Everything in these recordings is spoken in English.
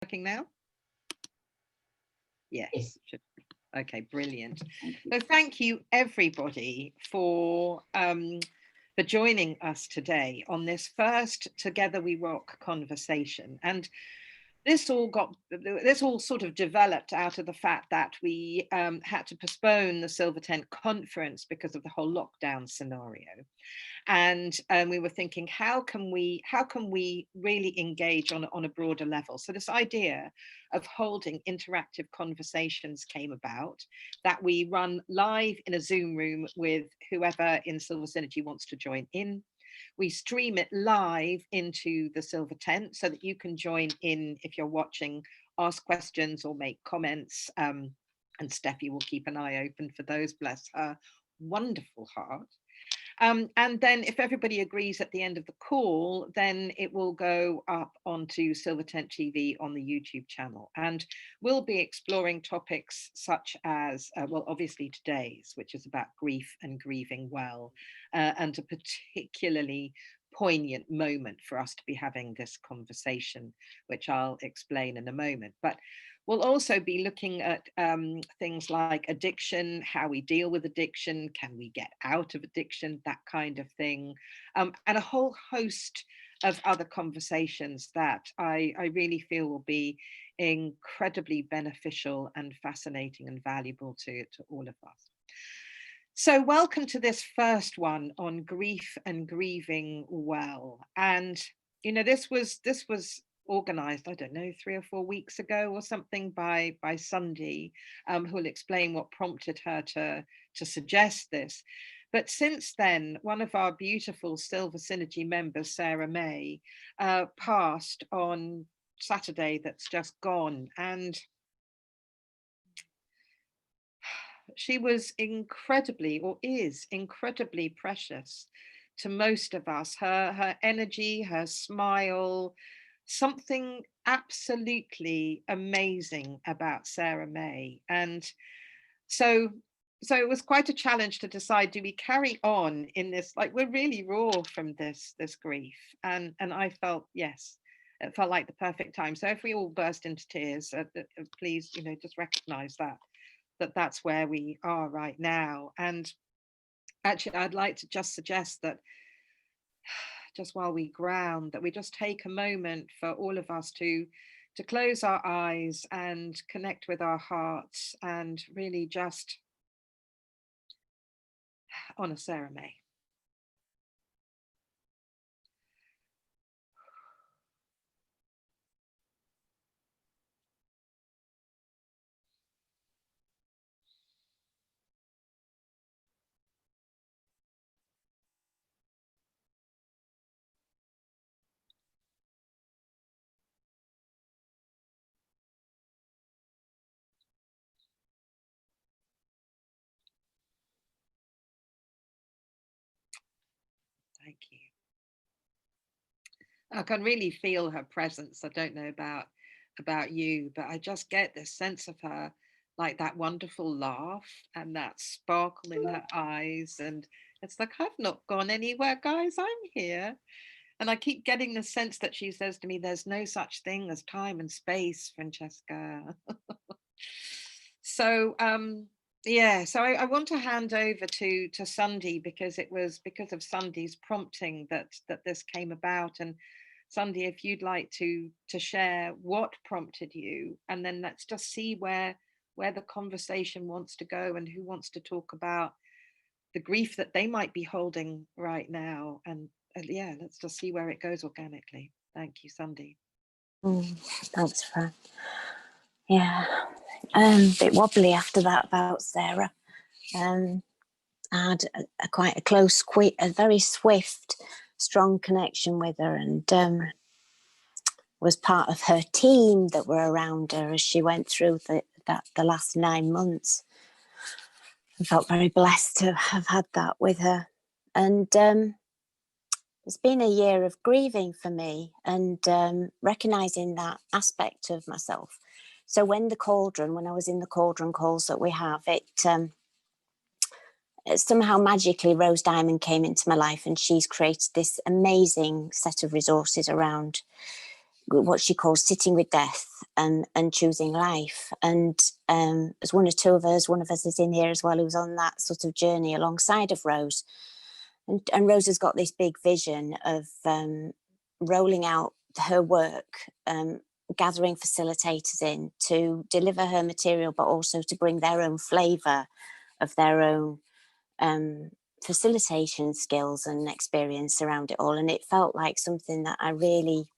Working now? Yes. Okay, brilliant. So thank you everybody for joining us today on this first Together We Rock conversation. And this all sort of developed out of the fact that we had to postpone the Silver Tent conference because of the whole lockdown scenario. And we were thinking, how can we really engage on a broader level? So this idea of holding interactive conversations came about, that we run live in a Zoom room with whoever in Silver Synergy wants to join in. We stream it live into the Silver Tent so that you can join in if you're watching, ask questions or make comments. And Steffi will keep an eye open for those, bless her wonderful heart. And then if everybody agrees at the end of the call, then it will go up onto Silver Tent TV on the YouTube channel. And we'll be exploring topics such as, well, obviously today's, which is about grief and grieving well, and a particularly poignant moment for us to be having this conversation, which I'll explain in a moment. But we'll also be looking at things like addiction, how we deal with addiction, can we get out of addiction, that kind of thing, and a whole host of other conversations that I really feel will be incredibly beneficial and fascinating and valuable to all of us. So welcome to this first one on grief and grieving well. And, you know, this was organized, I don't know, 3 or 4 weeks ago or something by Sundy, who will explain what prompted her to suggest this. But since then, one of our beautiful Silver Synergy members, Sarah May, passed on Saturday that's just gone. And she was incredibly, or is incredibly precious to most of us. Her energy, her smile, something absolutely amazing about Sarah May. And so it was quite a challenge to decide, do we carry on in this, like we're really raw from this grief, and I felt, yes, it felt like the perfect time. So if we all burst into tears, please, you know, just recognize that's where we are right now. And actually I'd like to just suggest that just while we ground, that we just take a moment for all of us to close our eyes and connect with our hearts and really just honor Sarah May. Thank you. I can really feel her presence. I don't know about you, but I just get this sense of her, like that wonderful laugh and that sparkle in her eyes. And it's like, I've not gone anywhere, guys, I'm here. And I keep getting the sense that she says to me, there's no such thing as time and space, Francesca. So yeah, so I want to hand over to Sundy, because it was because of Sundy's prompting that this came about. And Sundy, if you'd like to share what prompted you, and then let's just see where the conversation wants to go and who wants to talk about the grief that they might be holding right now. And yeah, let's just see where it goes organically. Thank you, Sundy. Thanks, Fran. Yeah, a bit wobbly after that about Sarah. I had quite a close, a very swift, strong connection with her, and was part of her team that were around her as she went through the last 9 months. I felt very blessed to have had that with her. And it's been a year of grieving for me, and recognising that aspect of myself. So when I was in the cauldron calls that we have, it somehow magically Rose Diamond came into my life, and she's created this amazing set of resources around what she calls sitting with death and choosing life. And as one of us is in here as well, who's on that sort of journey alongside of Rose. And Rose has got this big vision of rolling out her work, gathering facilitators in to deliver her material, but also to bring their own flavour of their own facilitation skills and experience around it all. And it felt like something that I really,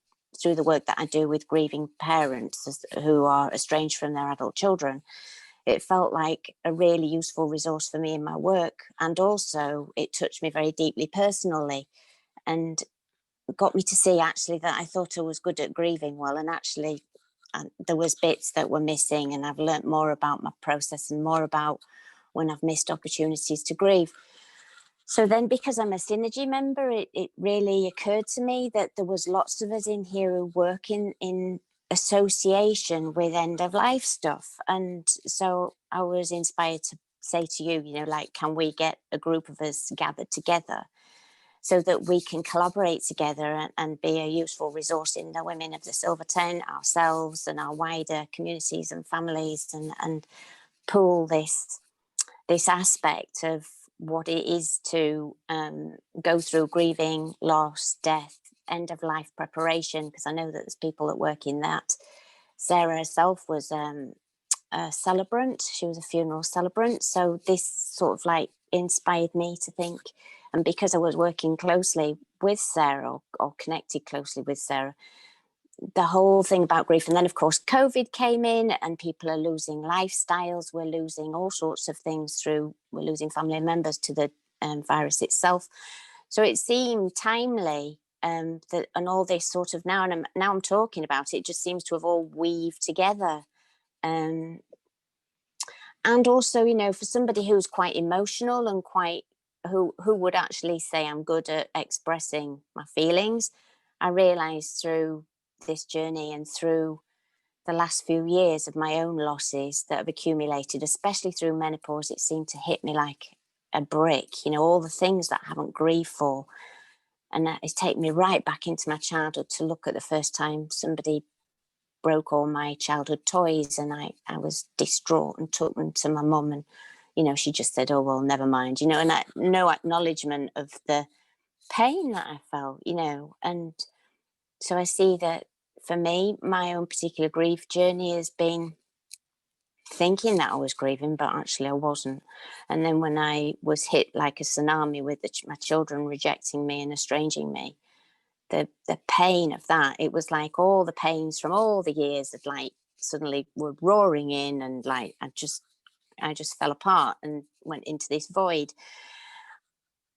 through the work that I do with grieving parents who are estranged from their adult children, it felt like a really useful resource for me in my work. And also it touched me very deeply personally and got me to see actually that I thought I was good at grieving well, and actually there was bits that were missing, and I've learnt more about my process and more about when I've missed opportunities to grieve. So then, because I'm a Synergy member, it really occurred to me that there was lots of us in here who work in association with end of life stuff. And so I was inspired to say to you, like, can we get a group of us gathered together so that we can collaborate together and be a useful resource in the Women of the Silver Tent, ourselves and our wider communities and families, and pool this aspect of what it is to go through grieving, loss, death, end of life preparation, because I know that there's people that work in that. Sarah herself was a celebrant. She was a funeral celebrant. So this sort of like inspired me to think, and because I was working closely with Sarah or connected closely with Sarah, the whole thing about grief. And then, of course, COVID came in and people are losing lifestyles. We're losing all sorts of things we're losing family members to the virus itself. So it seemed timely that, and all this sort of now I'm talking about it, just seems to have all weaved together. And also, for somebody who's quite emotional and quite who would actually say I'm good at expressing my feelings, I realised through this journey and through the last few years of my own losses that have accumulated, especially through menopause, it seemed to hit me like a brick, all the things that I haven't grieved for. And that has taken me right back into my childhood to look at the first time somebody broke all my childhood toys, and I was distraught and took them to my mum, and she just said, oh well, never mind, and no acknowledgement of the pain that I felt, and so I see that for me, my own particular grief journey has been thinking that I was grieving, but actually I wasn't. And then when I was hit like a tsunami with my children rejecting me and estranging me, the pain of that, it was like all the pains from all the years of like suddenly were roaring in, and like I just fell apart and went into this void,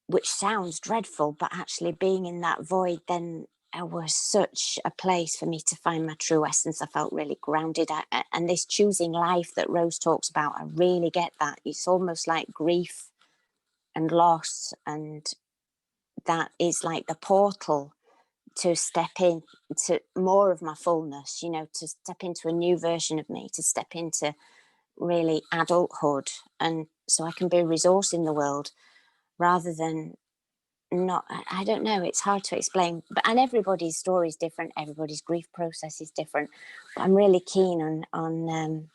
which sounds dreadful, but actually being in that void, then it was such a place for me to find my true essence. I felt really grounded. And this choosing life that Rose talks about, I really get that. It's almost like grief and loss, and that is like the portal to step in to more of my fullness, to step into a new version of me, to step into really adulthood, and so I can be a resource in the world rather than not. I don't know, it's hard to explain, and everybody's story is different, everybody's grief process is different, but I'm really keen on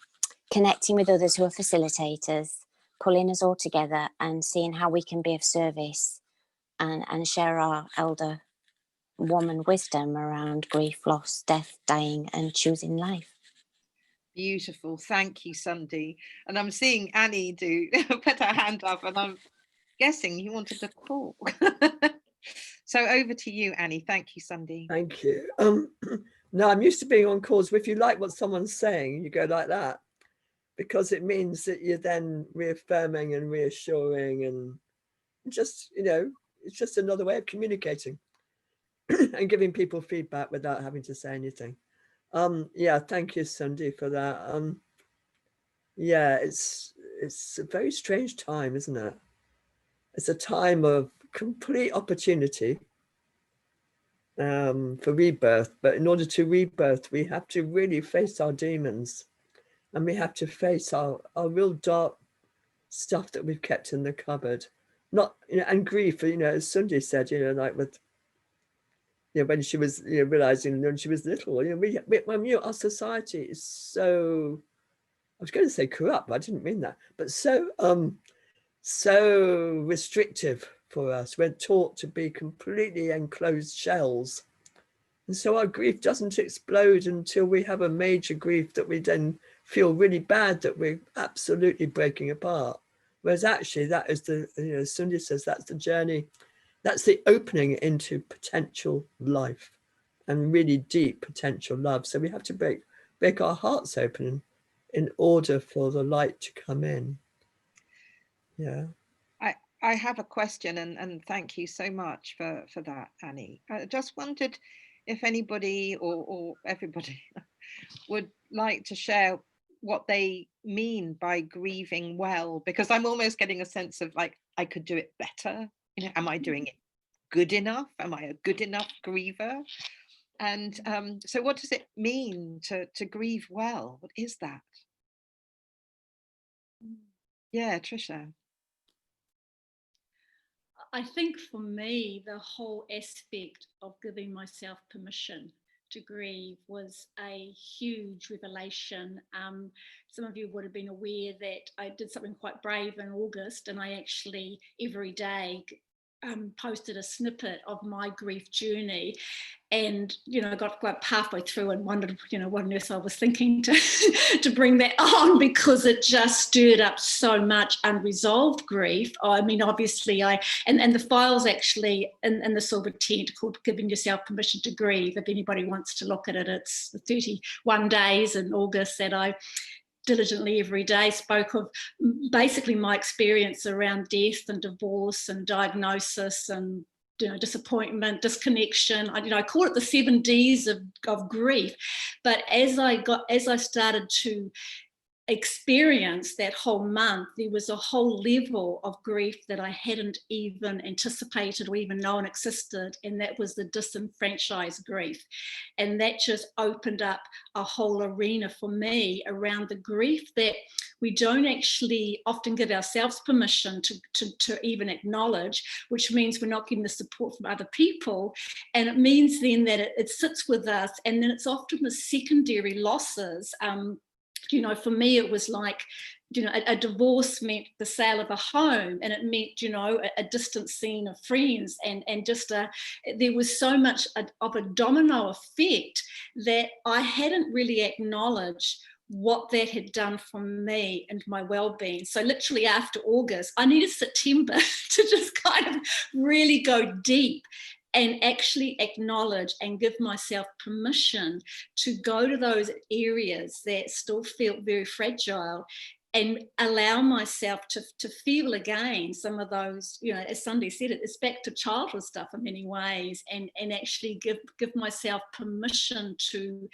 connecting with others who are facilitators, pulling us all together and seeing how we can be of service and share our elder woman wisdom around grief, loss, death, dying, and choosing life. Beautiful. Thank you, Sundy. And I'm seeing Annie put her hand up, and I'm guessing you wanted to talk. So over to you, Annie. Thank you, Sundy. Thank you. No, I'm used to being on calls where if you like what someone's saying, you go like that, because it means that you're then reaffirming and reassuring, and just, it's just another way of communicating and giving people feedback without having to say anything. Yeah, thank you, Sundy, for that. Yeah, it's a very strange time, isn't it? It's a time of complete opportunity for rebirth, but in order to rebirth, we have to really face our demons, and we have to face our real dark stuff that we've kept in the cupboard. Not, and grief, as Sunday said, like with when she was, realizing when she was little, our society is so, I was going to say corrupt, but I didn't mean that, but so restrictive for us. We're taught to be completely enclosed shells. And so our grief doesn't explode until we have a major grief that we then feel really bad that we're absolutely breaking apart. Whereas actually that is Sundy says, that's the journey, that's the opening into potential life and really deep potential love. So we have to break our hearts open in order for the light to come in. Yeah. I have a question, and thank you so much for that, Annie. I just wondered if anybody or everybody would like to share what they mean by grieving well, because I'm almost getting a sense of like, I could do it better. Am I doing it good enough? Am I a good enough griever? And so what does it mean to grieve well? What is that? Yeah, Trisha. I think for me, the whole aspect of giving myself permission to grieve was a huge revelation. Some of you would have been aware that I did something quite brave in August, and I actually every day posted a snippet of my grief journey, and I got quite halfway through and wondered what on earth I was thinking to bring that on, because it just stirred up so much unresolved grief. I mean, obviously and the file's actually in the Silver Tent called Giving Yourself Permission to Grieve. If anybody wants to look at it, it's the 31 days in August that I diligently every day spoke of basically my experience around death and divorce and diagnosis and disappointment, disconnection. I call it the 7 Ds of grief. But as I started to experience that whole month, there was a whole level of grief that I hadn't even anticipated or even known existed, and that was the disenfranchised grief. And that just opened up a whole arena for me around the grief that we don't actually often give ourselves permission to even acknowledge, which means we're not getting the support from other people. And it means then that it sits with us, and then it's often the secondary losses. For me, it was like, a divorce meant the sale of a home, and it meant, a distant scene of friends, and just there was so much of a domino effect that I hadn't really acknowledged what that had done for me and my well-being. So literally after August, I needed September to just kind of really go deep and actually acknowledge and give myself permission to go to those areas that still feel very fragile, and allow myself to feel again some of those, as Sundy said, it's back to childhood stuff in many ways, and actually give myself permission to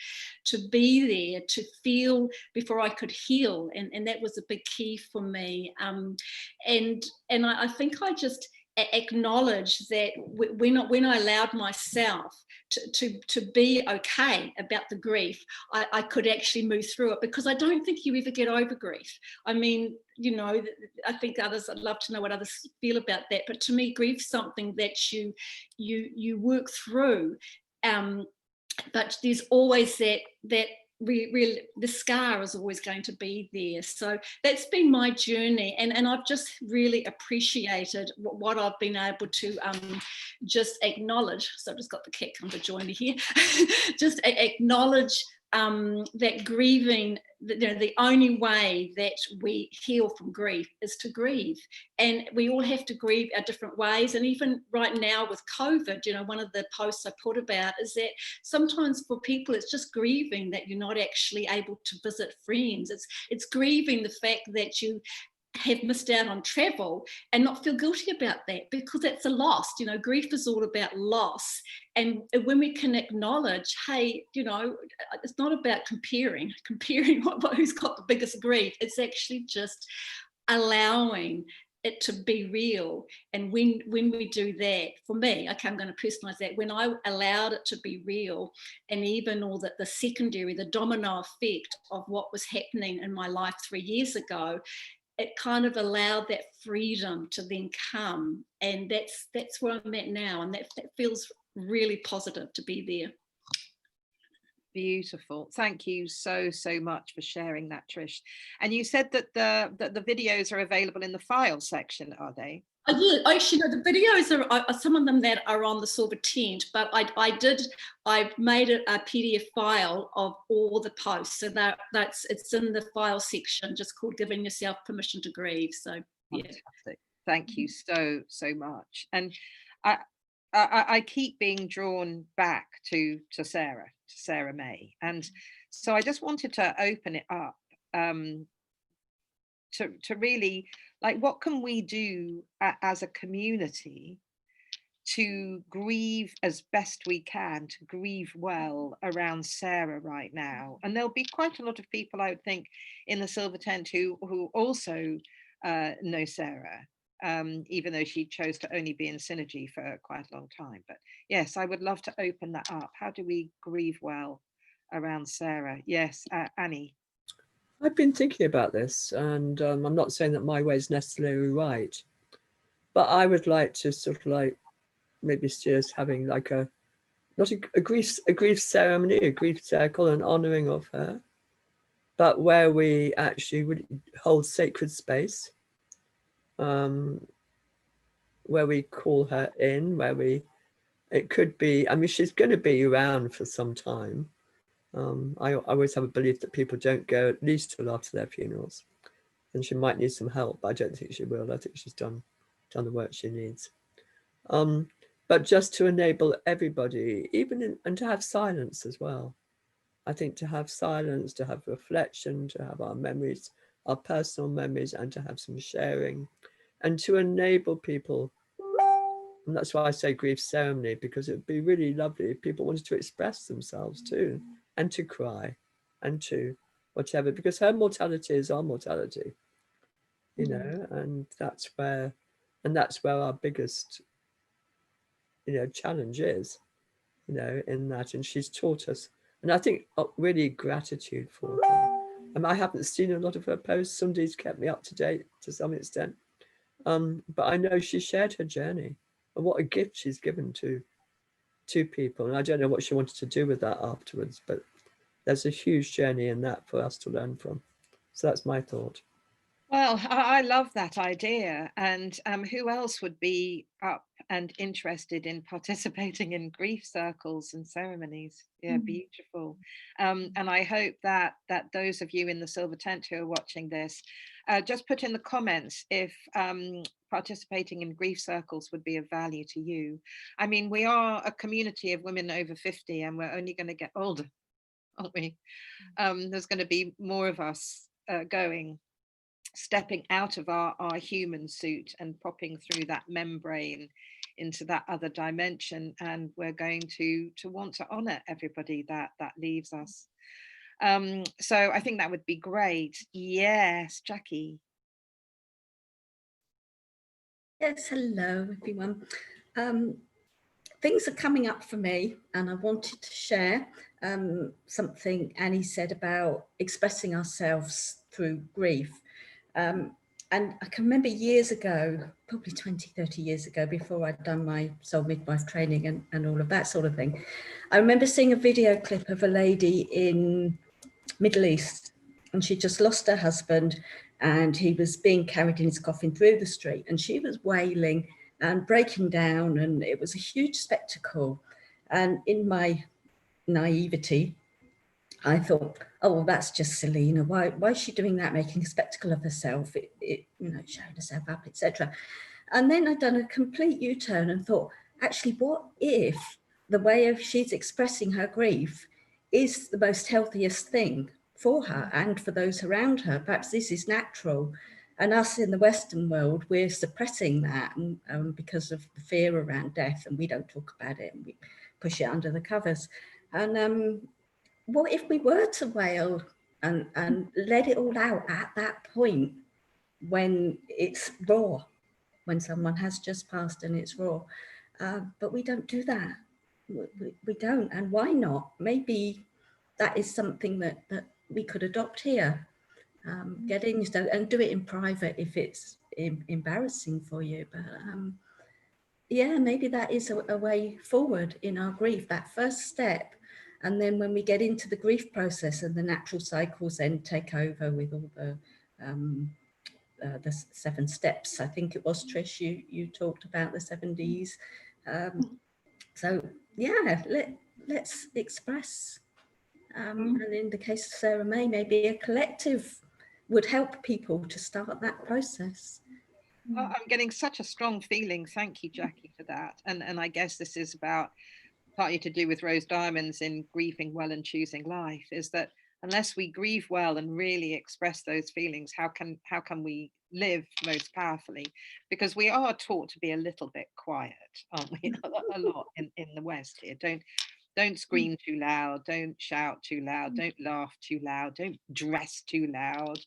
be there, to feel before I could heal. And that was a big key for me. And I think I just acknowledge that when I allowed myself to be okay about the grief, I could actually move through it, because I don't think you ever get over grief. I mean, I think I'd love to know what others feel about that, but to me, grief's something that you work through, but there's always that the scar is always going to be there. So that's been my journey, and I've just really appreciated what I've been able to just acknowledge. So I've just got the cat come to join me here. Just acknowledge that grieving, the only way that we heal from grief is to grieve. And we all have to grieve our different ways. And even right now with COVID, one of the posts I put about is that sometimes for people, it's just grieving that you're not actually able to visit friends. It's grieving the fact that you have missed out on travel and not feel guilty about that, because that's a loss. Grief is all about loss. And when we can acknowledge, hey, it's not about comparing who's got the biggest grief. It's actually just allowing it to be real. And when we do that, for me, okay, I'm going to personalize that, when I allowed it to be real, and even all the secondary, the domino effect of what was happening in my life 3 years ago, it kind of allowed that freedom to then come. And that's where I'm at now. And that feels really positive to be there. Beautiful. Thank you so much for sharing that, Trish. And you said that the videos are available in the file section, are they? Yeah, actually, no, the videos are some of them that are on the Silver Tent, but I've made a PDF file of all the posts, so it's in the file section, just called "Giving Yourself Permission to Grieve." So yeah. Fantastic. Thank you so much. And I keep being drawn back to Sarah May, and so I just wanted to open it up to really, like, what can we do as a community to grieve as best we can, to grieve well around Sarah right now? And there'll be quite a lot of people, I would think, in the Silver Tent who also know Sarah, even though she chose to only be in Synergy for quite a long time. But yes, I would love to open that up. How do we grieve well around Sarah? Yes, Annie. I've been thinking about this, and I'm not saying that my way is necessarily right, but I would like to sort of like maybe suggest having like a grief ceremony, a grief circle, an honouring of her, but where we actually would hold sacred space, where we call her in, it could be, I mean, she's going to be around for some time. I always have a belief that people don't go at least till after their funerals, and she might need some help, but I don't think she will. I think she's done the work she needs. But just to enable everybody, and to have silence as well. I think to have silence, to have reflection, to have our memories, our personal memories, and to have some sharing, and to enable people. And that's why I say grief ceremony, because it would be really lovely if people wanted to express themselves too, and to cry, and to whatever, because her mortality is our mortality, you know, and that's where our biggest, challenge is, in that. And she's taught us, and I think really gratitude for her. I haven't seen a lot of her posts. Sundy's kept me up to date to some extent, but I know she shared her journey, and what a gift she's given to people. And I don't know what she wanted to do with that afterwards, but there's a huge journey in that for us to learn from. So that's my thought. Well, I love that idea. And who else would be up and interested in participating in grief circles and ceremonies? Yeah, beautiful. And I hope that those of you in the Silver Tent who are watching this, just put in the comments if participating in grief circles would be of value to you. I mean, we are a community of women over 50, and we're only going to get older, aren't we? There's going to be more of us stepping out of our human suit and popping through that membrane into that other dimension, and we're going to want to honor everybody that leaves us. So I think that would be great. Yes, Jackie. Yes, hello everyone. Things are coming up for me, and I wanted to share something Annie said about expressing ourselves through grief. And I can remember years ago, probably 20, 30 years ago, before I'd done my soul midwife training and all of that sort of thing, I remember seeing a video clip of a lady in Middle East, and she just lost her husband, and he was being carried in his coffin through the street, and she was wailing and breaking down, and it was a huge spectacle. And in my naivety, I thought, oh, well, that's just silly. Why is she doing that, making a spectacle of herself? It showing herself up, etc. And then I'd done a complete U-turn and thought, actually, what if the way of she's expressing her grief is the most healthiest thing for her and for those around her? Perhaps this is natural. And us in the Western world, we're suppressing that because of the fear around death, and we don't talk about it, and we push it under the covers. And what if we were to wail and let it all out at that point when it's raw, when someone has just passed and it's raw? But we don't do that. We don't. And why not? Maybe that is something that we could adopt here. Get in and do it in private if it's embarrassing for you. But yeah, maybe that is a way forward in our grief, that first step. And then when we get into the grief process and the natural cycles then take over with all the 7 steps. I think it was Trish, you talked about the 7 Ds. So yeah, let's express. And in the case of Sarah May, maybe a collective would help people to start that process. Oh, I'm getting such a strong feeling. Thank you, Jackie, for that. And I guess this is about partly to do with Rose Diamonds in Grieving Well and Choosing Life, is that unless we grieve well and really express those feelings, how can we live most powerfully? Because we are taught to be a little bit quiet, aren't we? A lot in the West here. Don't scream too loud, don't shout too loud, don't laugh too loud, don't dress too loud,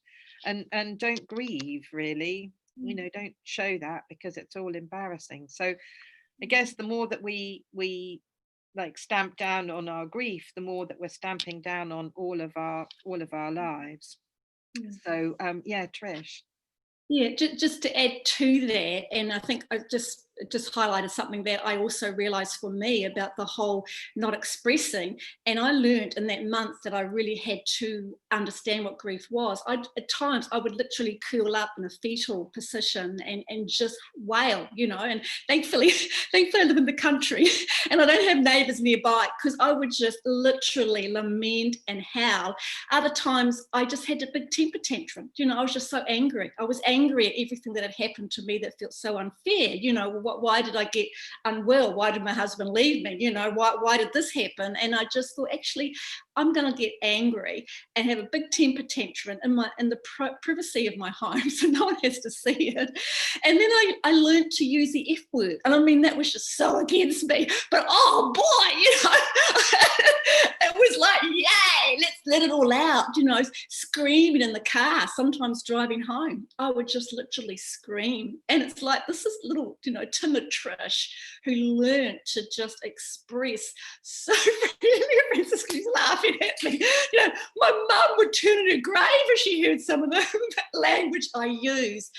and don't grieve, really. You know, don't show that because it's all embarrassing. So I guess the more that we like stamp down on our grief, the more that we're stamping down on all of our lives. So yeah, Trish. Yeah, just to add to that, and I think I just highlighted something that I also realised for me about the whole not expressing. And I learned in that month that I really had to understand what grief was. At times I would literally curl up in a fetal position and just wail, you know. And thankfully I live in the country and I don't have neighbours nearby, because I would just literally lament and howl. Other times I just had a big temper tantrum. You know, I was just so angry. I was angry at everything that had happened to me that felt so unfair. You know, why did I get unwell? Why did my husband leave me? You know, why did this happen? And I just thought, actually, I'm going to get angry and have a big temper tantrum in the privacy of my home, so no one has to see it. And then I learned to use the F word, and I mean that was just so against me. But oh boy, you know, it was like, yay, let's let it all out. You know, screaming in the car, sometimes driving home, I would just literally scream. And it's like, this is little, you know, timid Trish who learned to just express so freely. She's laughing at me. You know, my mum would turn in her grave if she heard some of the language I use.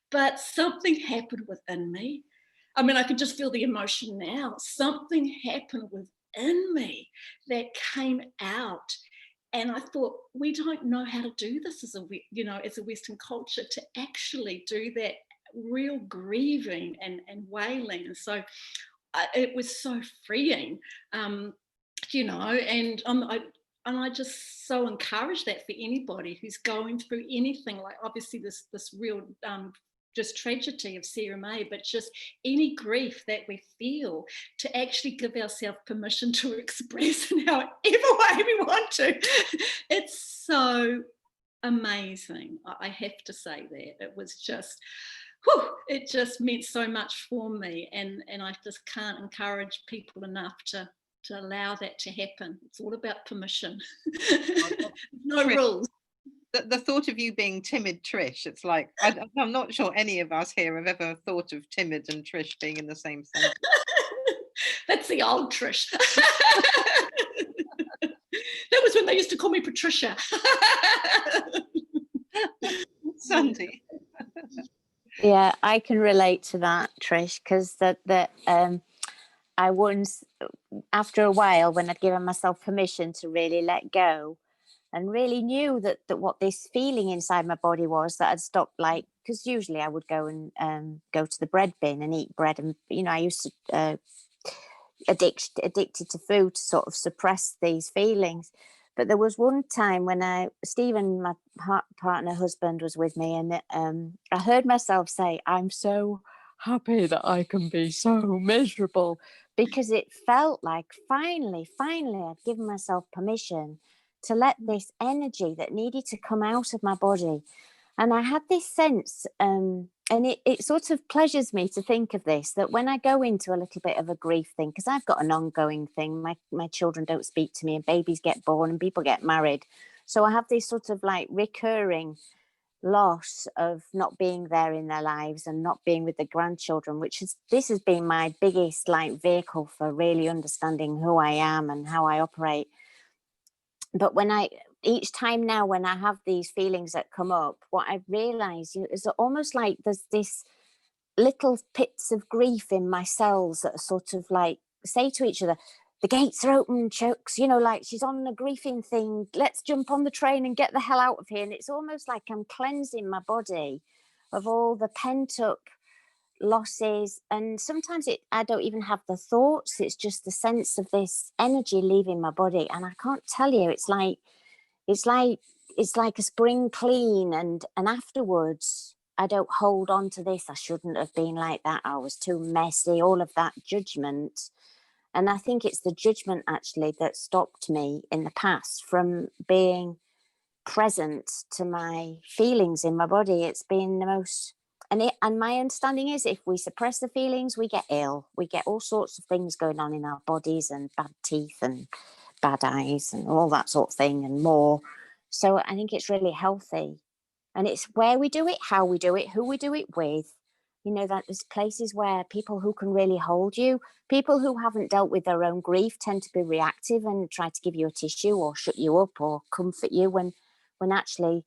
But something happened within me. I mean, I can just feel the emotion now. Something happened within me that came out. And I thought, we don't know how to do this as a Western culture, to actually do that real grieving and wailing. And so it was so freeing, you know, and I just so encourage that for anybody who's going through anything, like obviously this real just tragedy of Sarah May, but just any grief that we feel, to actually give ourselves permission to express in however way we want to. It's so amazing. I have to say that. It was just, it just meant so much for me. And I just can't encourage people enough to allow that to happen. It's all about permission. No Trish, rules. The thought of you being timid Trish, it's like, I'm not sure any of us here have ever thought of timid and Trish being in the same sentence. That's the old Trish. That was when they used to call me Patricia. Sundy. Yeah, I can relate to that, Trish, because I once, after a while, when I'd given myself permission to really let go, and really knew that what this feeling inside my body was, that I'd stopped, like, because usually I would go and go to the bread bin and eat bread, and you know, I used to addicted to food to sort of suppress these feelings. But there was one time when Stephen, my partner husband, was with me, and I heard myself say, "I'm so happy that I can be so miserable," because it felt like finally I'd given myself permission to let this energy that needed to come out of my body. And I had this sense, and it sort of pleasures me to think of this, that when I go into a little bit of a grief thing, because I've got an ongoing thing, my children don't speak to me, and babies get born and people get married. So I have this sort of like recurring loss of not being there in their lives and not being with the grandchildren, this has been my biggest like vehicle for really understanding who I am and how I operate. But each time now when I have these feelings that come up, what I've realized is almost like there's this little pits of grief in my cells that are sort of like say to each other, the gates are open, Chooks, you know, like she's on a grieving thing, let's jump on the train and get the hell out of here. And it's almost like I'm cleansing my body of all the pent up losses. And sometimes I don't even have the thoughts, it's just the sense of this energy leaving my body. And I can't tell you, it's like a spring clean. And afterwards, I don't hold on to this. I shouldn't have been like that. I was too messy, all of that judgment. And I think it's the judgment actually that stopped me in the past from being present to my feelings in my body. It's been the most, and my understanding is if we suppress the feelings, we get ill. We get all sorts of things going on in our bodies, and bad teeth and bad eyes and all that sort of thing and more. So I think it's really healthy. And it's where we do it, how we do it, who we do it with. You know, that there's places where people who can really hold you, people who haven't dealt with their own grief tend to be reactive and try to give you a tissue or shut you up or comfort you when actually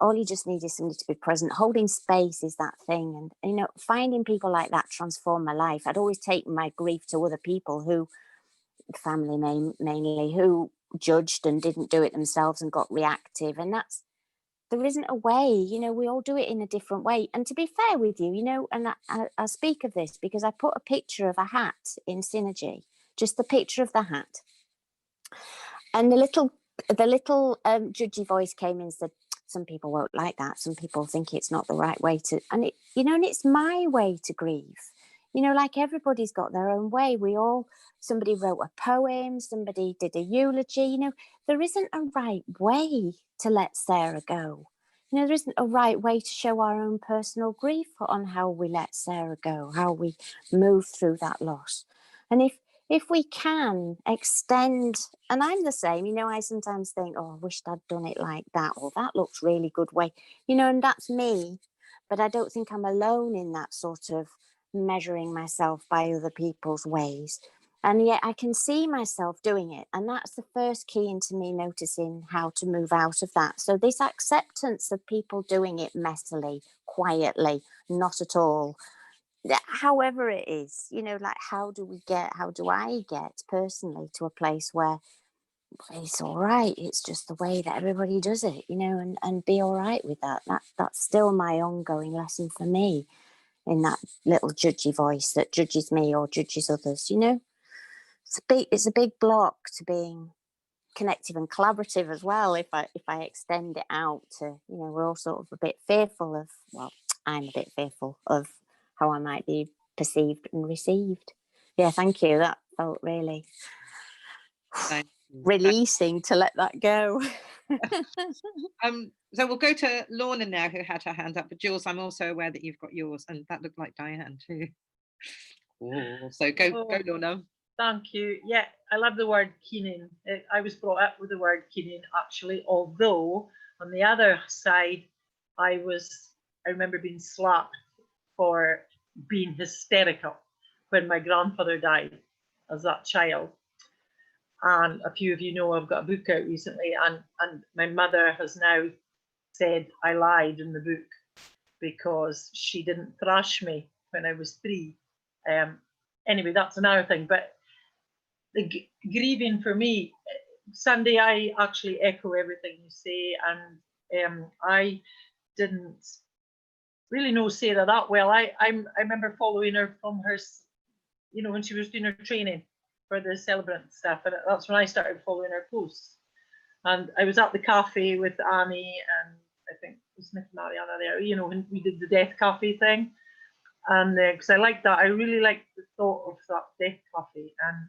all you just need is somebody to be present. Holding space is that thing. And, you know, finding people like that transformed my life. I'd always take my grief to other people who, family mainly, who judged and didn't do it themselves and got reactive. And there isn't a way, you know, we all do it in a different way. And to be fair with you, you know, and I speak of this because I put a picture of a hat in Synergy, just the picture of the hat. And the little judgy voice came in and said, some people won't like that. Some people think it's not the right way to, and it, you know, and it's my way to grieve. You know, like everybody's got their own way. Somebody wrote a poem, somebody did a eulogy, you know, there isn't a right way to let Sarah go. You know, there isn't a right way to show our own personal grief on how we let Sarah go, how we move through that loss. And if we can extend, and I'm the same, you know, I sometimes think, oh, I wished I'd done it like that, or that looks really good way, you know, and that's me. But I don't think I'm alone in that sort of measuring myself by other people's ways. And yet I can see myself doing it. And that's the first key into me noticing how to move out of that. So this acceptance of people doing it messily, quietly, not at all, however it is, you know, like how do I get personally to a place where it's all right, it's just the way that everybody does it, you know, and be all right with that. That's still my ongoing lesson for me, in that little judgy voice that judges me or judges others, you know. It's a big block to being connective and collaborative as well. If I extend it out to, you know, we're all sort of a bit fearful of, well, I'm a bit fearful of how I might be perceived and received. Yeah, thank you. That felt really releasing to let that go. So we'll go to Lorna now, who had her hand up. But Jules, I'm also aware that you've got yours, and that looked like Diane too. Oh, so go Lorna. Thank you. Yeah, I love the word keening. I was brought up with the word keening, actually, although on the other side, I remember being slapped for being hysterical when my grandfather died as that child. And a few of you know I've got a book out recently, and my mother has now said I lied in the book because she didn't thrash me when I was 3. Anyway, that's another thing. But the grieving for me, Sunday, I actually echo everything you say, and I didn't really know Sarah that well. I remember following her from her, you know, when she was doing her training for the celebrant stuff, and that's when I started following her posts. And I was at the cafe with Annie and I think it was Nick and Mariana there, you know, when we did the death cafe thing, and because I liked that, I really liked the thought of that death cafe, and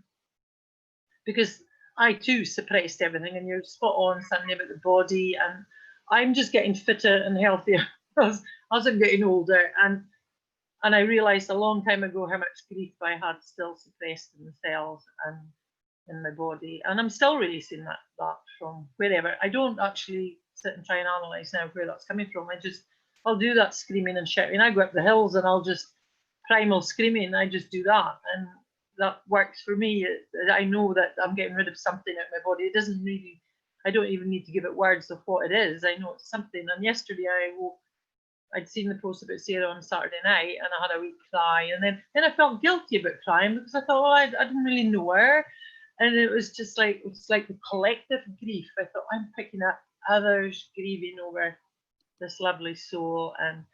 because I too suppressed everything, and you're spot on, something about the body, and I'm just getting fitter and healthier as I'm getting older, and I realised a long time ago how much grief I had still suppressed in the cells and in my body, and I'm still releasing that from wherever. I don't actually sit and try and analyse now where that's coming from. I'll do that screaming and shouting. I go up the hills and I'll just primal screaming. I just do that, and that works for me. I know that I'm getting rid of something out of my body. It doesn't really, I don't even need to give it words of what it is. I know it's something. And yesterday I'd seen the post about Sarah on Saturday night, and I had a wee cry, and then I felt guilty about crying because I thought, well, I didn't really know her, and it was just like, it's like the collective grief. I thought, I'm picking up others grieving over this lovely soul, and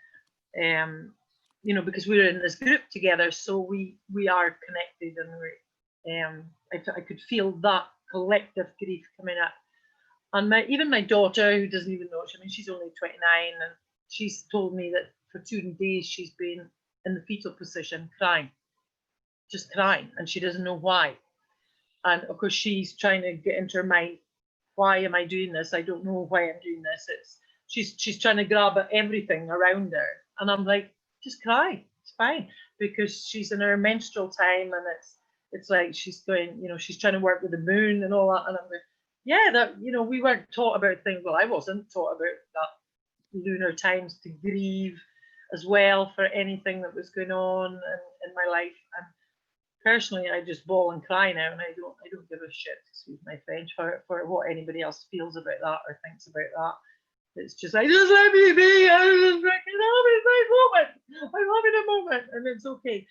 you know, because we're in this group together, so we are connected, and I could feel that collective grief coming up. And even my daughter, who doesn't even know, I mean, she's only 29, and she's told me that for 2 days she's been in the fetal position, crying, just crying, and she doesn't know why. And of course, she's trying to get into her mind, why am I doing this? I don't know why I'm doing this. She's trying to grab at everything around her, and I'm like, just cry, it's fine, because she's in her menstrual time, and it's like she's going, you know, she's trying to work with the moon and all that, and I'm like, yeah, that, you know, we weren't taught about things. Well, I wasn't taught about that lunar times to grieve as well for anything that was going on in my life. And personally, I just bawl and cry now, and I don't give a shit, excuse my French, for what anybody else feels about that or thinks about that. It's just like, just let me be. I'm having a moment, and it's okay.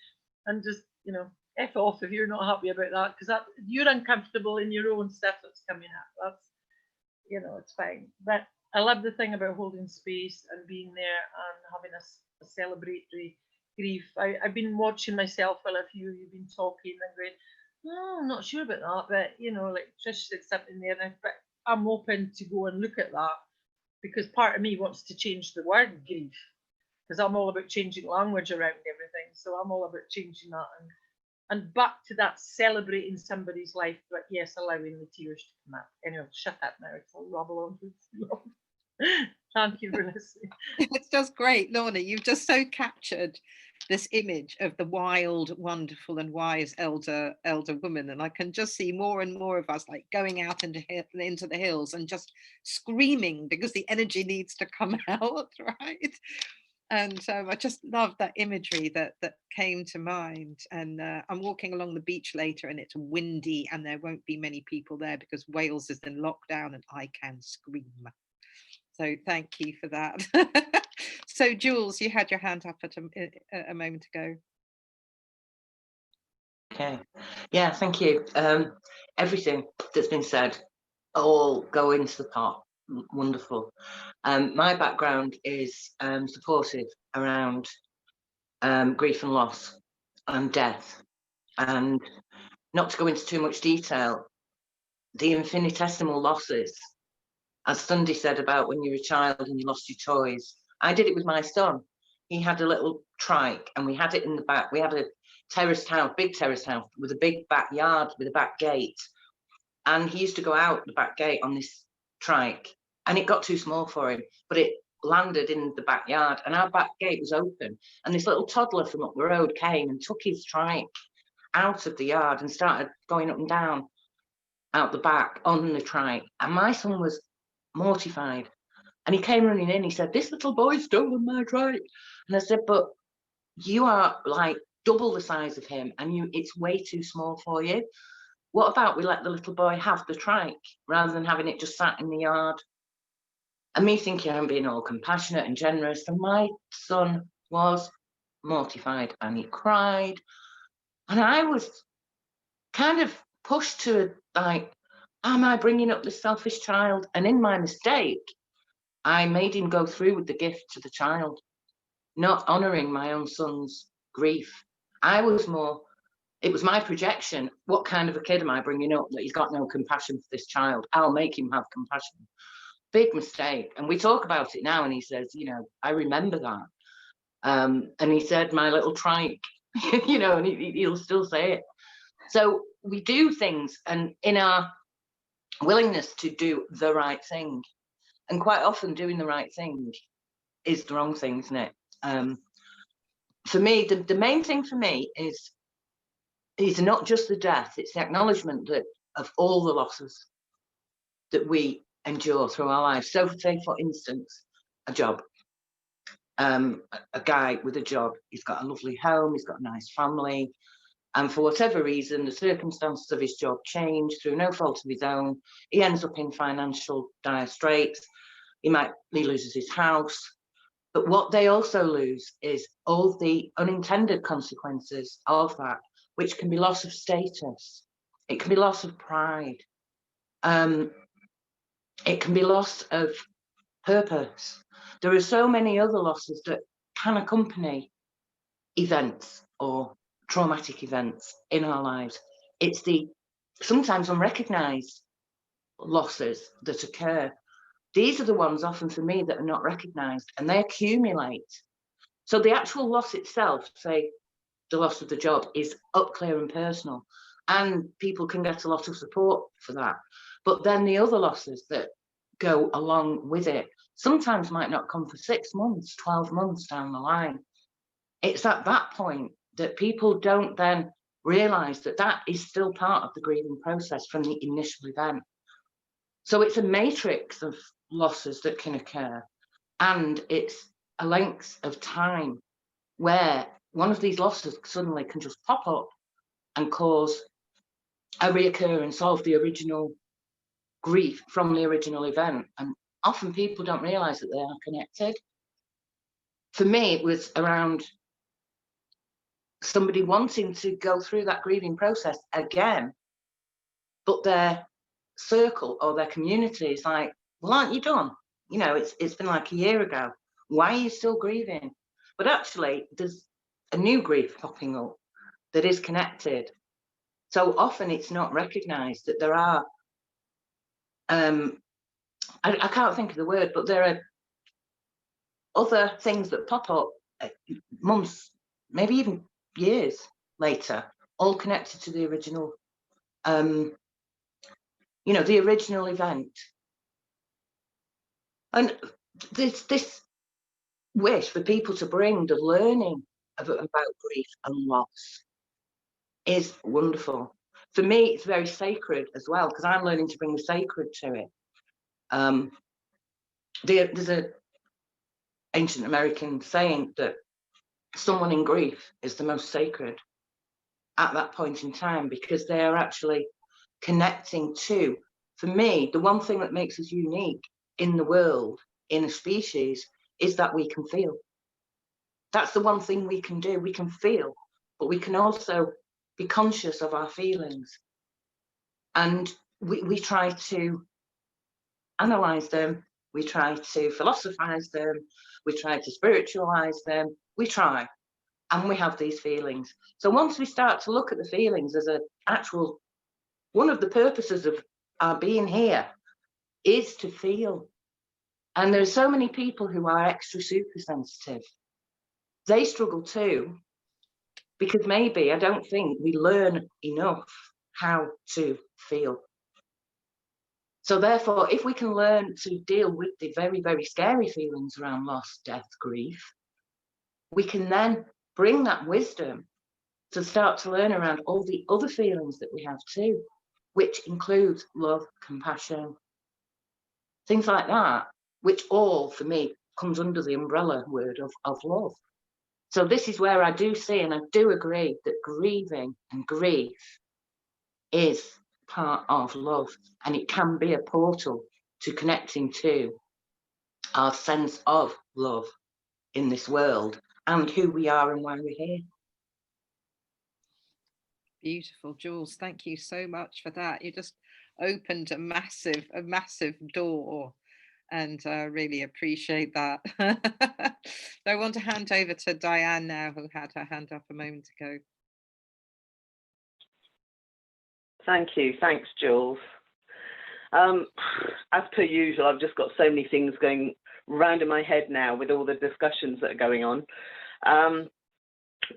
And just, you know, F off if you're not happy about that, because that you're uncomfortable in your own stuff that's coming up. That's, you know, it's fine. But I love the thing about holding space and being there and having a celebratory grief. I've been watching myself while a few of you have been talking and going, no, I'm not sure about that, but you know, like Trish said something there, but I'm open to go and look at that, because part of me wants to change the word grief, because I'm all about changing language around everything. So I'm all about changing that and back to that celebrating somebody's life, but yes, allowing the tears to come out. Anyway, shut up now, it's all rubble on. Thank you for listening. It's just great, Lorna. You've just so captured this image of the wild, wonderful and wise elder woman, and I can just see more and more of us like going out into the hills and just screaming because the energy needs to come out, right? And I just love that imagery that came to mind. And I'm walking along the beach later, and it's windy, and there won't be many people there because Wales is in lockdown, and I can scream. So thank you for that. So Jules, you had your hand up at a moment ago. Okay, yeah, thank you. Everything that's been said all go into the pot. Wonderful. My background is supportive around grief and loss and death, and not to go into too much detail, the infinitesimal losses, as Sundy said about when you were a child and you lost your toys. I did it with my son. He had a little trike, and we had it in the back. We had a terraced house, big terraced house with a big backyard with a back gate, and he used to go out the back gate on this trike, and it got too small for him, but it landed in the backyard, and our back gate was open, and this little toddler from up the road came and took his trike out of the yard and started going up and down out the back on the trike, and my son was mortified, and he came running in. He said, "This little boy's stolen my trike." And I said, "But you are like double the size of him, and it's way too small for you. What about we let the little boy have the trike rather than having it just sat in the yard?" And me thinking I'm being all compassionate and generous, and my son was mortified, and he cried, and I was kind of pushed to like, am I bringing up this selfish child? And in my mistake, I made him go through with the gift to the child, not honouring my own son's grief. It was my projection. What kind of a kid am I bringing up that he's got no compassion for this child? I'll make him have compassion. Big mistake. And we talk about it now, and he says, you know, I remember that. And he said, my little trike, you know, and he'll still say it. So we do things, and in our willingness to do the right thing, and quite often doing the right thing is the wrong thing, isn't it? For me, the main thing for me is not just the death, it's the acknowledgement that of all the losses that we endure through our lives. So say, for instance, a job. A guy with a job, he's got a lovely home, he's got a nice family, and for whatever reason, the circumstances of his job change through no fault of his own. He ends up in financial dire straits. He loses his house. But what they also lose is all the unintended consequences of that, which can be loss of status. It can be loss of pride. It can be loss of purpose. There are so many other losses that can accompany events or traumatic events in our lives. It's the sometimes unrecognized losses that occur. These are the ones often for me that are not recognized, and they accumulate. So the actual loss itself, say the loss of the job, is up clear and personal, and people can get a lot of support for that. But then the other losses that go along with it sometimes might not come for 6 months, 12 months down the line. It's at that point that people don't then realize that that is still part of the grieving process from the initial event. So it's a matrix of losses that can occur, and it's a length of time where one of these losses suddenly can just pop up and cause a reoccurrence of the original grief from the original event. And often people don't realize that they are connected. For me, it was around somebody wanting to go through that grieving process again, but their circle or their community is like, well, aren't you done? You know, it's been like a year ago. Why are you still grieving? But actually, there's a new grief popping up that is connected. So often it's not recognized that there are, I can't think of the word, but there are other things that pop up months, maybe even years later, all connected to the original, you know, the original event. And this wish for people to bring the learning about grief and loss is wonderful. For me, it's very sacred as well, because I'm learning to bring the sacred to it. There's an ancient American saying that someone in grief is the most sacred at that point in time, because they are actually connecting to, for me, the one thing that makes us unique in the world, in a species, is that we can feel. That's the one thing we can do. We can feel, but we can also be conscious of our feelings. And we try to analyze them, we try to philosophize them, we try to spiritualize them, we try, and we have these feelings. So once we start to look at the feelings as an actual, one of the purposes of our being here is to feel. And there are so many people who are extra super sensitive. They struggle too, because maybe I don't think we learn enough how to feel. So therefore, if we can learn to deal with the very, very scary feelings around loss, death, grief, we can then bring that wisdom to start to learn around all the other feelings that we have too, which includes love, compassion, things like that, which all, for me, comes under the umbrella word of love. So this is where I do see, and I do agree, that grieving and grief is part of love, and it can be a portal to connecting to our sense of love in this world and who we are and why we're here. Beautiful, Jules. Thank you so much for that. You just opened a massive door, and really appreciate that. I want to hand over to Diane now, who had her hand up a moment ago. Thank you. Thanks, Jules. As per usual, I've just got so many things going round in my head now with all the discussions that are going on.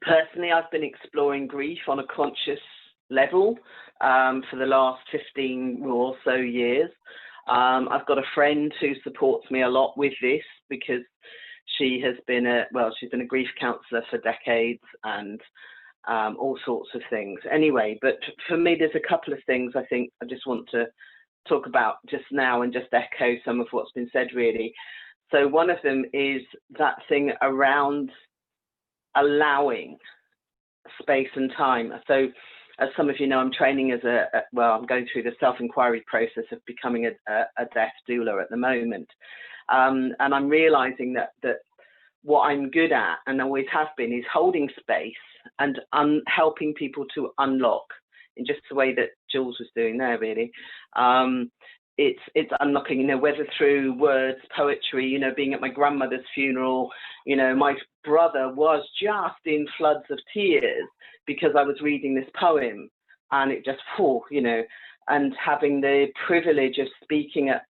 Personally, I've been exploring grief on a conscious level for the last 15 or so years. I've got a friend who supports me a lot with this, because she has been she's been a grief counsellor for decades, and all sorts of things. Anyway, but for me, there's a couple of things I think I just want to talk about just now and just echo some of what's been said, really. So one of them is that thing around allowing space and time. So as some of you know, I'm training as I'm going through the self-inquiry process of becoming a death doula at the moment. And I'm realizing that what I'm good at and always have been, is holding space and helping people to unlock in just the way that Jules was doing there, really. It's unlocking, you know, whether through words, poetry, you know, being at my grandmother's funeral, you know, my brother was just in floods of tears because I was reading this poem, and it just, you know, and having the privilege of speaking at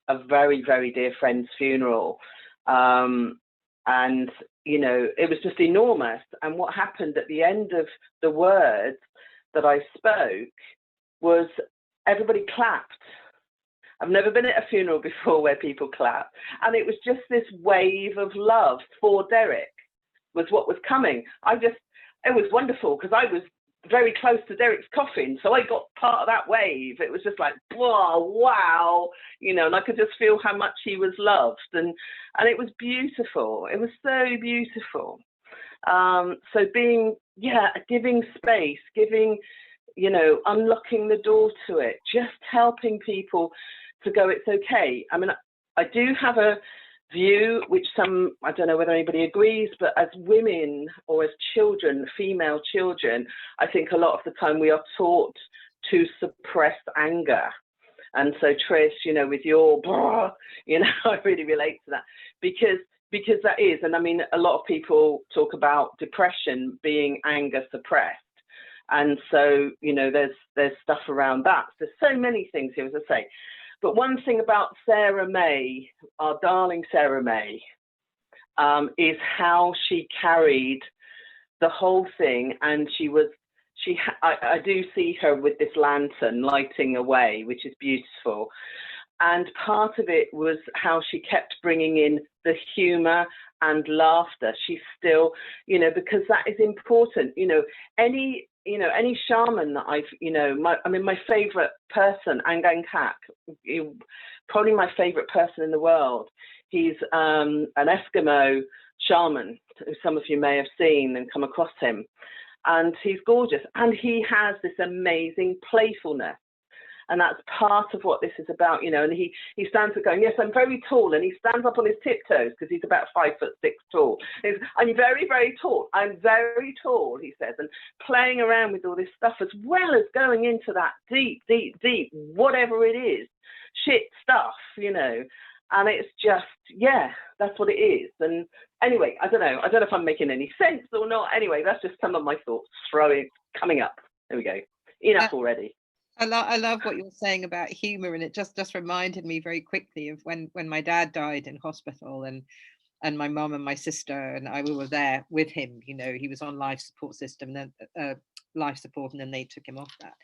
a very, very dear friend's funeral. And, you know, it was just enormous. And what happened at the end of the words that I spoke was everybody clapped. I've never been at a funeral before where people clap. And it was just this wave of love for Derek was what was coming. It was wonderful because I was very close to Derek's coffin. So I got part of that wave. It was just like, whoa, wow, you know, and I could just feel how much he was loved. And it was beautiful. It was so beautiful. So being, giving space, you know, unlocking the door to it, just helping people to go, it's okay. I mean, I do have a view, which I don't know whether anybody agrees, but as women or as children, female children, I think a lot of the time we are taught to suppress anger. And so Trish, you know, with your, you know, I really relate to that because that is, and I mean, a lot of people talk about depression being anger suppressed. And so, you know, there's stuff around that. There's so many things here, as I say. But one thing about Sarah May, our darling Sarah May, is how she carried the whole thing. And I do see her with this lantern lighting away, which is beautiful. And part of it was how she kept bringing in the humor and laughter. She's still, you know, because that is important. You know, any shaman that I've, you know, my favorite person, Angang Kak, probably my favorite person in the world. He's an Eskimo shaman, who some of you may have seen and come across him. And he's gorgeous. And he has this amazing playfulness. And that's part of what this is about, you know. And he stands up going, yes, I'm very tall. And he stands up on his tiptoes because he's about 5'6" tall. I'm very, very tall. I'm very tall, he says. And playing around with all this stuff, as well as going into that deep, deep, deep, whatever it is, shit stuff, you know. And it's just, that's what it is. And anyway, I don't know if I'm making any sense or not. Anyway, that's just some of my thoughts coming up. There we go. Enough already. I love what you're saying about humor, and it just reminded me very quickly of when my dad died in hospital, and my mum and my sister and I, we were there with him. You know, he was on life support system, and then life support, and then they took him off that.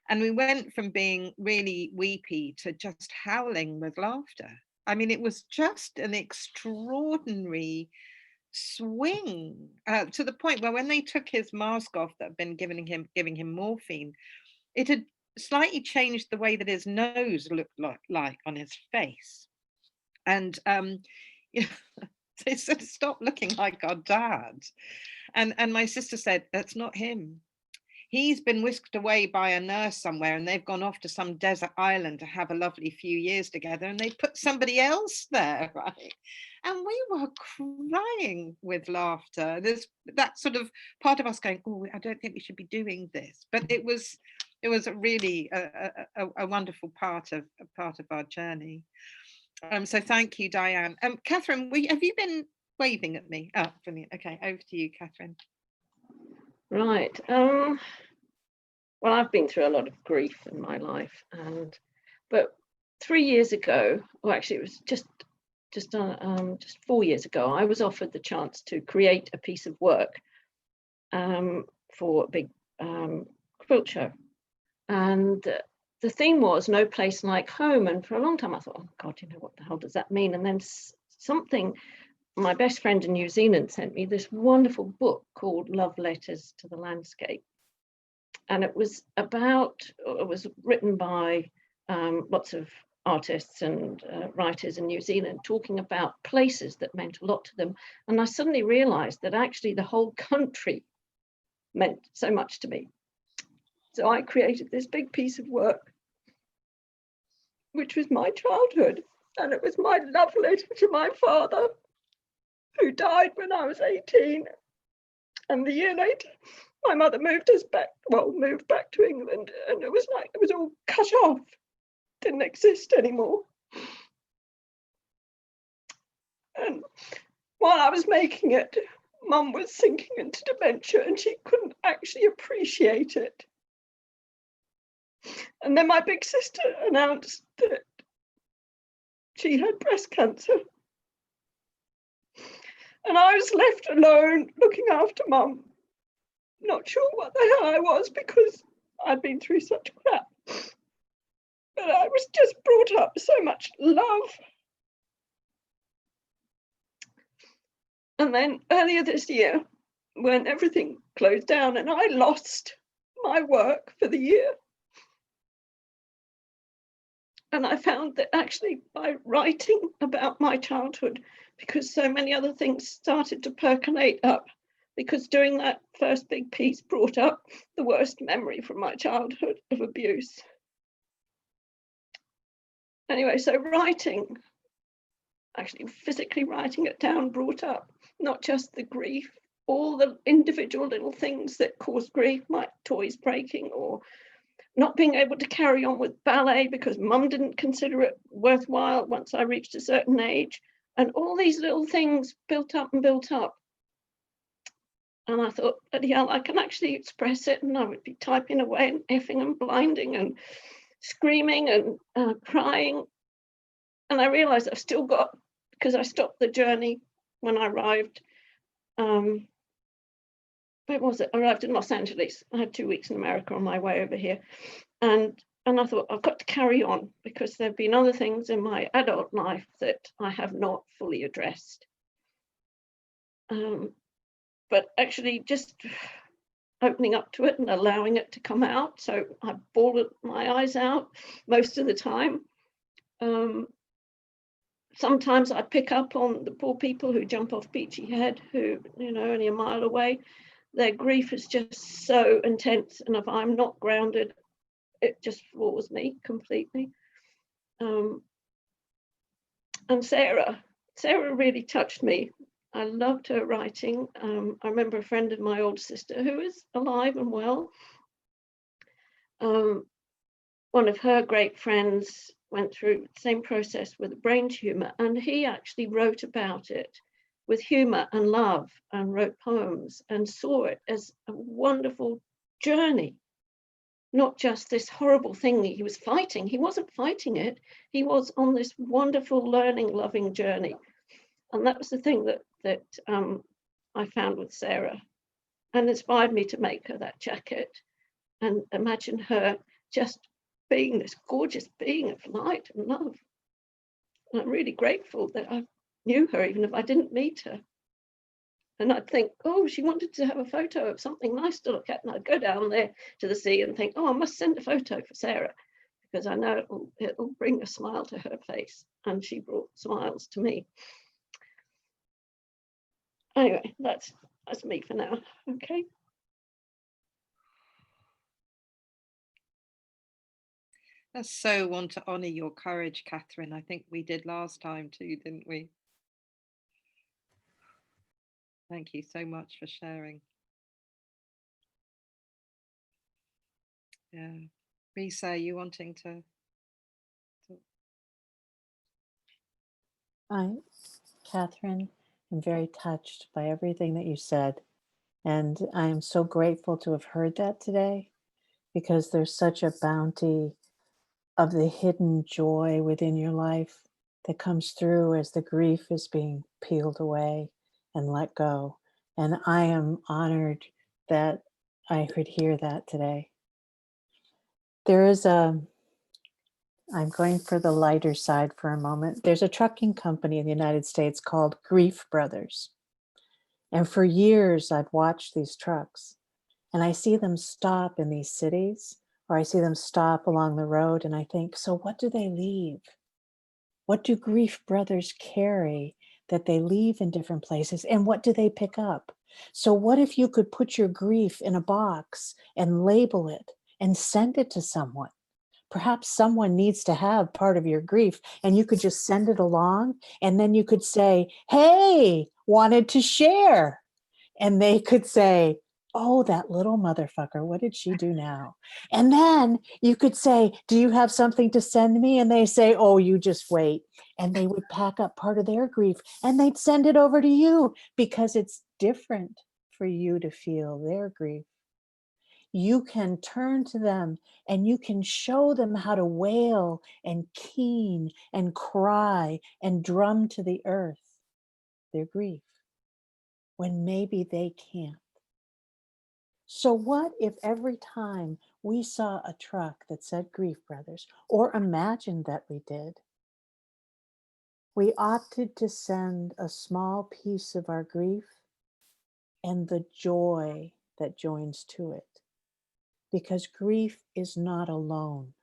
And we went from being really weepy to just howling with laughter. I mean, it was just an extraordinary swing to the point where when they took his mask off that had been giving him morphine, it had slightly changed the way that his nose looked like on his face. And you know, they said, stop looking like our dad. And my sister said, that's not him. He's been whisked away by a nurse somewhere, and they've gone off to some desert island to have a lovely few years together, and they put somebody else there, right? And we were crying with laughter. There's that sort of part of us going, oh, I don't think we should be doing this. But it was really a wonderful part of our journey. So thank you, Diane. Catherine, have you been waving at me? Oh, brilliant. Okay, over to you, Catherine. Right. Well, I've been through a lot of grief in my life, but 3 years ago, well, actually, it was just 4 years ago, I was offered the chance to create a piece of work for a big quilt show, and the theme was "No Place Like Home." And for a long time, I thought, "Oh God, you know, what the hell does that mean?" And then my best friend in New Zealand sent me this wonderful book called Love Letters to the Landscape. And it was written by lots of artists and writers in New Zealand talking about places that meant a lot to them. And I suddenly realized that actually the whole country meant so much to me. So I created this big piece of work, which was my childhood. And it was my love letter to my father. who died when I was 18. And the year later, my mother moved back to England, and it was like it was all cut off, didn't exist anymore. And while I was making it, Mum was sinking into dementia and she couldn't actually appreciate it. And then my big sister announced that she had breast cancer. And I was left alone looking after Mum, not sure what the hell I was because I'd been through such crap. But I was just brought up so much love. And then earlier this year, when everything closed down and I lost my work for the year, and I found that actually by writing about my childhood, because so many other things started to percolate up, because doing that first big piece brought up the worst memory from my childhood of abuse. Anyway, so writing, actually physically writing it down, brought up not just the grief, all the individual little things that cause grief, like toys breaking or not being able to carry on with ballet because Mum didn't consider it worthwhile once I reached a certain age. And all these little things built up and built up. And I thought, bloody hell, I can actually express it. And I would be typing away and effing and blinding and screaming and crying. And I realized I've still got, because I stopped the journey when I arrived. Where was it? I arrived in Los Angeles. I had 2 weeks in America on my way over here. And I thought, I've got to carry on because there have been other things in my adult life that I have not fully addressed. But actually just opening up to it and allowing it to come out. So I bawled my eyes out most of the time. Sometimes I pick up on the poor people who jump off Beachy Head, who, you know, only a mile away. Their grief is just so intense. And if I'm not grounded, it just floors me completely. And Sarah really touched me. I loved her writing. I remember a friend of my older sister who is alive and well. One of her great friends went through the same process with a brain tumor, and he actually wrote about it with humor and love and wrote poems and saw it as a wonderful journey, not just this horrible thing he was fighting. He wasn't fighting it. He was on this wonderful learning, loving journey. And that was the thing that I found with Sarah and inspired me to make her that jacket and imagine her just being this gorgeous being of light and love. And I'm really grateful that I knew her, even if I didn't meet her. And I'd think, oh, she wanted to have a photo of something nice to look at. And I'd go down there to the sea and think, oh, I must send a photo for Sarah because I know it'll bring a smile to her face. And she brought smiles to me. Anyway, that's me for now. Okay. I so want to honour your courage, Catherine. I think we did last time too, didn't we? Thank you so much for sharing. Yeah. Risa, are you wanting to? Catherine, I'm very touched by everything that you said. And I am so grateful to have heard that today because there's such a bounty of the hidden joy within your life that comes through as the grief is being peeled away and let go. And I am honored that I could hear that today. There is I'm going for the lighter side for a moment. There's a trucking company in the United States called Grief Brothers. And for years, I've watched these trucks and I see them stop in these cities or I see them stop along the road and I think, so what do they leave? What do Grief Brothers carry that they leave in different places? And what do they pick up? So what if you could put your grief in a box and label it and send it to someone? Perhaps someone needs to have part of your grief and you could just send it along and then you could say, hey, wanted to share. And they could say, oh, that little motherfucker, what did she do now? And then you could say, do you have something to send me? And they say, oh, you just wait. And they would pack up part of their grief and they'd send it over to you because it's different for you to feel their grief. You can turn to them and you can show them how to wail and keen and cry and drum to the earth their grief when maybe they can't. So what if every time we saw a truck that said Grief Brothers, or imagined that we did, we opted to send a small piece of our grief and the joy that joins to it? Because grief is not alone.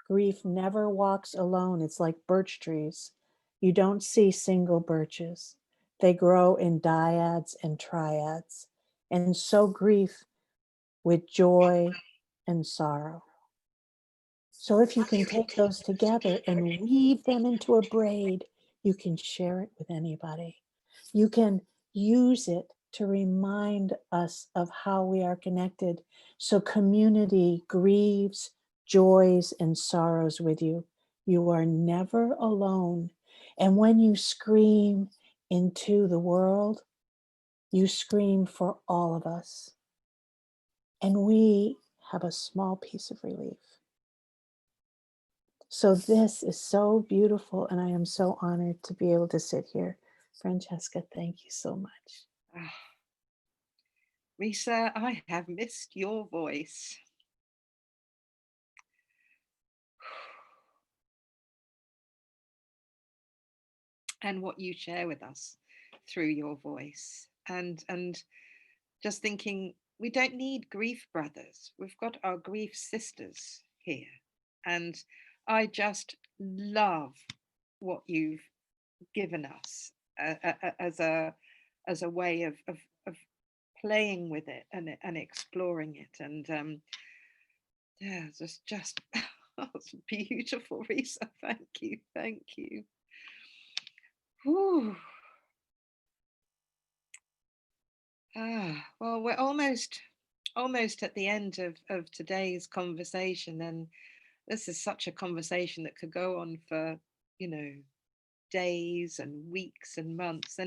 Grief never walks alone. It's like birch trees. You don't see single birches. They grow in dyads and triads. And so grief with joy and sorrow. So if you can take those together and weave them into a braid, you can share it with anybody. You can use it to remind us of how we are connected. So community grieves, joys, and sorrows with you. You are never alone. And when you scream into the world, you scream for all of us. And we have a small piece of relief. So this is so beautiful, and I am so honored to be able to sit here. Francesca, thank you so much. Risa, I have missed your voice. And what you share with us through your voice. And just thinking, we don't need grief brothers. We've got our grief sisters here. And I just love what you've given us as a way of playing with it and exploring it. And yeah, just it's beautiful, Risa. Thank you. Whew. Well, we're almost at the end of today's conversation, and this is such a conversation that could go on for, days and weeks and months.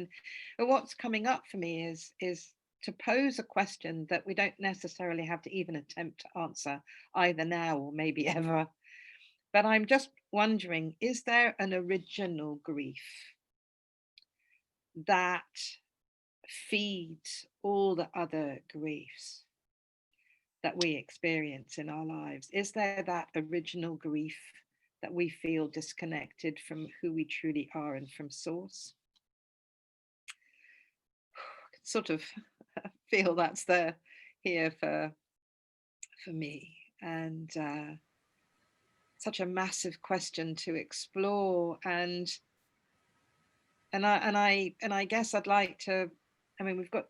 But what's coming up for me is to pose a question that we don't necessarily have to even attempt to answer either now or maybe ever. But I'm just wondering, is there an original grief that feeds all the other griefs that we experience in our lives? Is there that original grief that we feel disconnected from who we truly are and from source? Sort of feel that's there here for me, and such a massive question to explore. And I guess I'd like to, I mean, we've got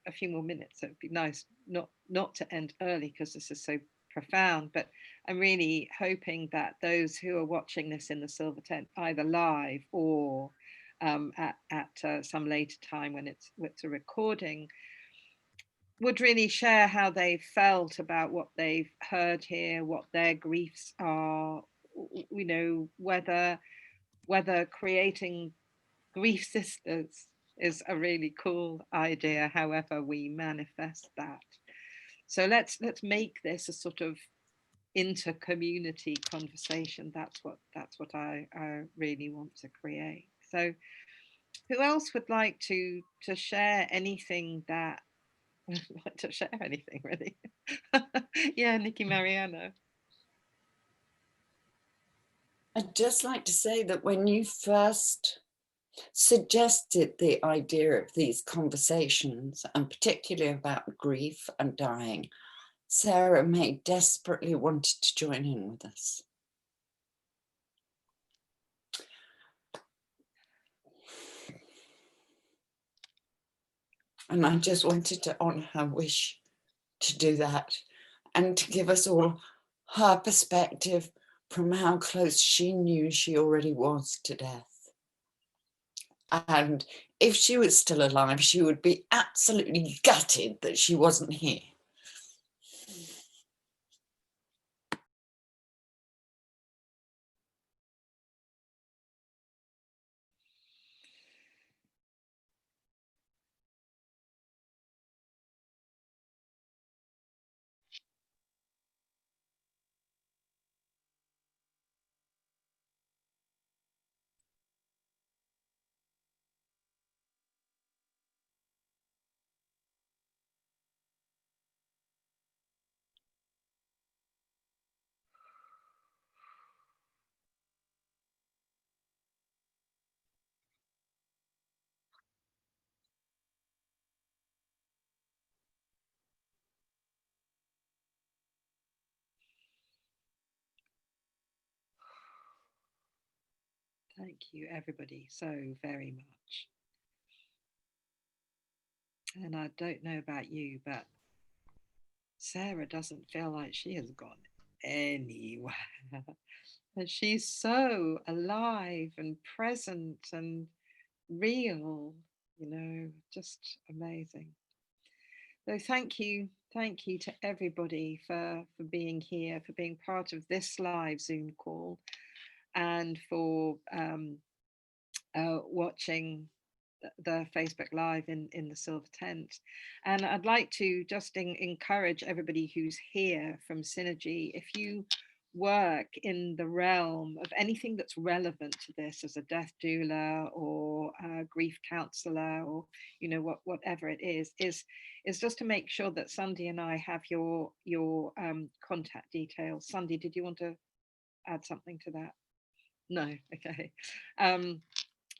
a few more minutes, so it'd be nice not to end early because this is so profound. But I'm really hoping that those who are watching this in the Silver Tent, either live or at some later time when it's a recording, would really share how they felt about what they've heard here, what their griefs are, whether creating grief sisters is a really cool idea, however we manifest that. So let's make this a sort of inter-community conversation. That's what I really want to create. So who else would like to share anything that like to share anything really? Yeah, Nikki Mariano. I'd just like to say that when you first suggested the idea of these conversations, and particularly about grief and dying, Sarah May desperately wanted to join in with us. And I just wanted to honour her wish to do that and to give us all her perspective from how close she knew she already was to death. And if she was still alive, she would be absolutely gutted that she wasn't here. Thank you, everybody, so very much. And I don't know about you, but Sarah doesn't feel like she has gone anywhere. And she's so alive and present and real, just amazing. So thank you to everybody for being here, for being part of this live Zoom call, and for watching the Facebook Live in the Silver Tent. And I'd like to just encourage everybody who's here from Synergy, if you work in the realm of anything that's relevant to this, as a death doula or a grief counselor, or whatever it is just to make sure that Sundy and I have your contact details. Sundy, did you want to add something to that? No. Okay.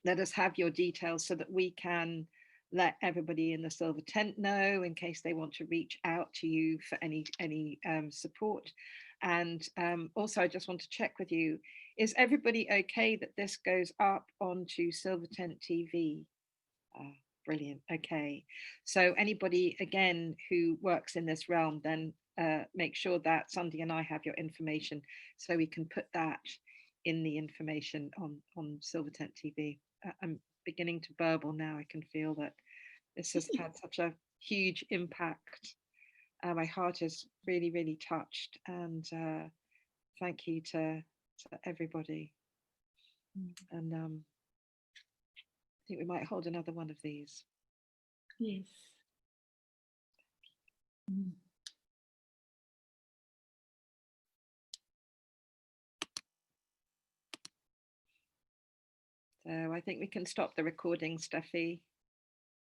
Let us have your details so that we can let everybody in the Silver Tent know in case they want to reach out to you for any support. And also, I just want to check with you, is everybody okay that this goes up onto Silver Tent TV? Brilliant. Okay. So anybody, again, who works in this realm, then make sure that Sundy and I have your information so we can put that in the information on Silver Tent TV. I'm beginning to burble now. I can feel that this has had such a huge impact. My heart is really, really touched, and thank you to everybody. And I think we might hold another one of these. Yes. So I think we can stop the recording, Steffi.